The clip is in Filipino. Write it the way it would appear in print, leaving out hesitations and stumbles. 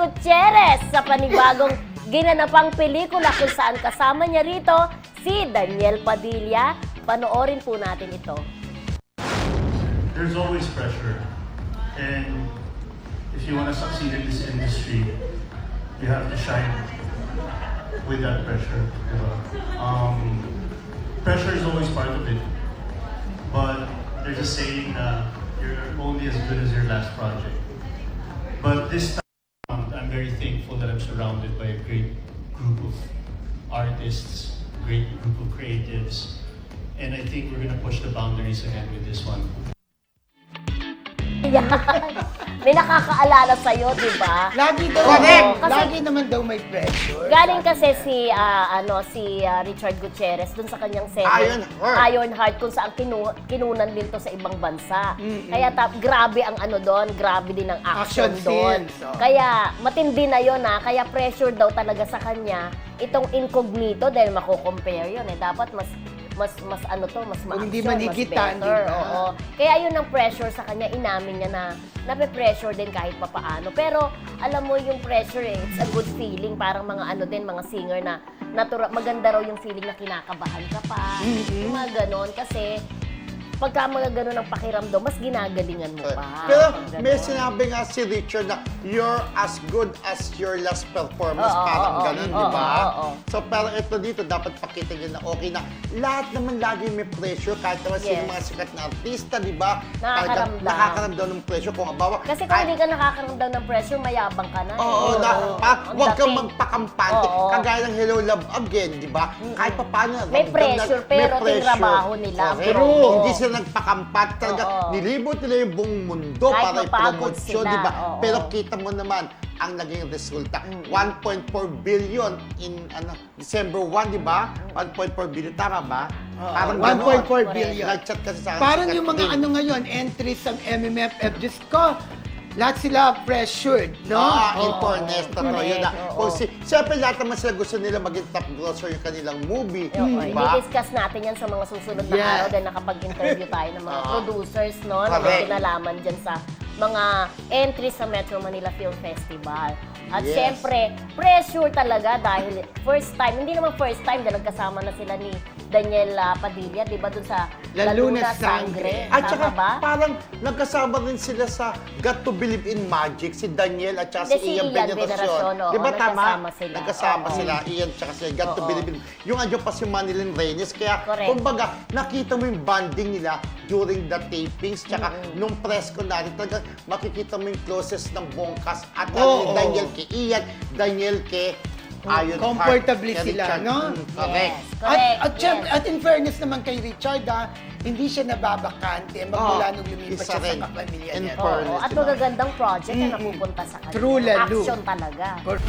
Gutierrez sa panibagong ginanapang pelikula kung saan kasama niya rito si Daniel Padilla. Panoorin po natin ito. There's always pressure. And if you want to succeed in this industry, you have to shine with that pressure. Diba? Pressure is always part of it. But there's a saying that you're only as good as your last project. But this time, I'm very thankful that I'm surrounded by a great group of artists, great group of creatives, and I think we're gonna push the boundaries again with this one. Yan. May nakakaalala sa'yo, di ba? Lagi daw. Correct. Kasi- Lagi naman daw may pressure. Galing kasi si Richard Gutierrez dun sa kanyang series Ironheart kung saan kinunan din to sa ibang bansa. Kaya grabe ang doon, grabe din ang action Action doon. scenes, oh. Kaya matindi na yon kaya pressure daw talaga sa kanya itong Incognito dahil mako-compare yun dapat mas ma-action, Kung hindi mas manigitan, better. di ba? Oo. Kaya yun ang pressure sa kanya, inamin niya na nape-pressure din kahit papaano. Pero alam mo yung pressure it's a good feeling. Parang mga mga singer na maganda raw yung feeling na kinakabahan ka pa. Yung mga ganon. Kasi pagka mga ganon ang pakiramdam, mas ginagalingan mo pa. Pero Pag may ganon. sinabi nga si Richard na you're as good as your last performance. Oo, Parang oo, ganun, oo, di ba? oo. So, pero ito dito, dapat pakita niyo na okay na. Lahat naman lagi may pressure, kahit naman sino Yes. mga sikat na artista, di ba? Nakakaramdam. Nakakaramdam ng pressure. Kung abawa, Kasi kung hindi ka nakakaramdam ng pressure, mayabang ka na. Oo, Ang huwag kang dating. magpakampante. Oo. Kagaya ng Hello Love Again, di ba? Kahit pa paano. May ramdam pressure, pero tinrabaho nila. Correct. True. Hindi sila nagpakampante. Talaga, Oo. nilibot nila yung buong mundo Kahit para mapagod i-promote sila, di ba? oo. Pero kita mo naman, ang naging resulta. 1.4 billion in December 1, di ba? 1.4 billion, tama ba? Parang 1.4 ganon. billion. Nag-chat kasi sa akin. Parang si yung mga Catherine. ngayon, entries ng MMFF, Diyos ko, lahat sila pressured, no? In fairness, totoo yun na. Correct, Kung siyempre lahat naman sila gusto nila maging top grosser yung kanilang movie. Oo, di ba? i-discuss natin yan sa mga susunod na Yeah. araw dahil nakapag-interview tayo ng mga producers, no? Na may Correct. kinalaman dyan sa mga entries sa Metro Manila Film Festival. At Yes. syempre, pressure talaga dahil first time, hindi naman first time dahil nagkasama na sila ni Daniel Padilla, di ba, dun sa La Luna Luna Sangre. At Tama saka ba? parang nagkasama rin sila sa Got to Believe in Magic, si Daniel at saka Hindi, si Ian Veneracion, Veneracion. oo, Di ba tama? nagkasama sila. Nagkasama Oo. sila, Ian at si Got to Oo. Believe in. Yung andyan pa si Manilyn Reyes. Kaya Correct. kumbaga, nakita mo yung bonding nila during the tapings. Tsaka nung press ko natin, talaga makikita mo yung closest ng buong cast. At Oo. Daniel kay Ian, Daniel kay Ironheart. Comfortably kay sila, Richard. no? Correct. Yes, correct. At in fairness naman kay Richard, hindi siya nababakante magmula nung lumipat isa siya rin. sa kapamilya In niya. fairness. Oo, at magagandang project na napupunta sa kanya. True, lalo. Action talaga. Cor-